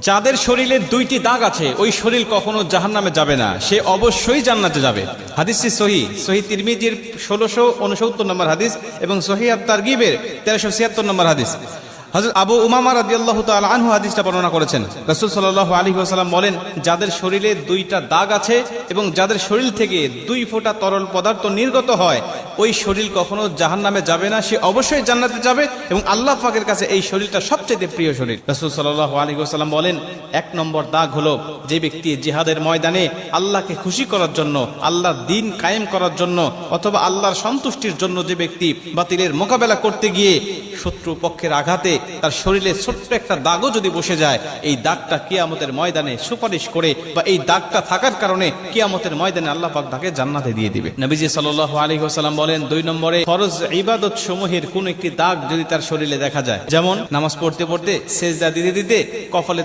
যাদের শরীরে দুইটি দাগ আছে ওই শরীর কখনো জাহান্নামে যাবে না, সে অবশ্যই জান্নাতে যাবে। হাদিসটি সহিহ তিরমিজির 1669 নম্বর হাদিস এবং সহিহ আত-তারগিবের 1376 নম্বর হাদিস। হযরত আবু উমামা রাদিয়াল্লাহু তাআলা আনহু হাদিসটা বর্ণনা করেছেন। রাসূল সাল্লাল্লাহু আলাইহি ওয়াসাল্লাম বলেন, যাদের শরীরে দুইটা দাগ আছে এবং যাদের শরীর থেকে 2 ফোঁটা তরল পদার্থ নির্গত হয় ওই শরীর কখনো জাহান্নামে যাবে না, সে অবশ্যই জান্নাতে যাবে এবং আল্লাহ পাকের কাছে এই শরীরটা সবচেয়ে প্রিয় শরীর। রাসূল সাল্লাল্লাহু আলাইহি ওয়াসাল্লাম বলেন, 1 নম্বর দাগ হলো যে ব্যক্তি জিহাদের ময়দানে আল্লাহকে খুশি করার জন্য, আল্লাহর দ্বীন কায়েম করার জন্য অথবা আল্লাহর সন্তুষ্টির জন্য যে ব্যক্তি বাতিলের মোকাবেলা করতে গিয়ে শত্রু পক্ষের আঘাতে তার শরীরে ছোট্ট একটা দাগও যদি বসে যায়, এই দাগটা কিয়ামতের ময়দানে সুপারিশ করে বা এই দাগটা থাকার কারণে কিয়ামতের ময়দানে আল্লাহ পাক তাকে জান্নাতে দিয়ে দিবে। নবীজি সাল্লাল্লাহু আলাইহি ওয়াসাল্লাম বলেন, 2 নম্বরে ফরজ ইবাদত সমূহের কোন একটি দাগ যদি তার শরীরে দেখা যায়, যেমন নামাজ পড়তে পড়তে সেজদা দিতে দিতে কপালে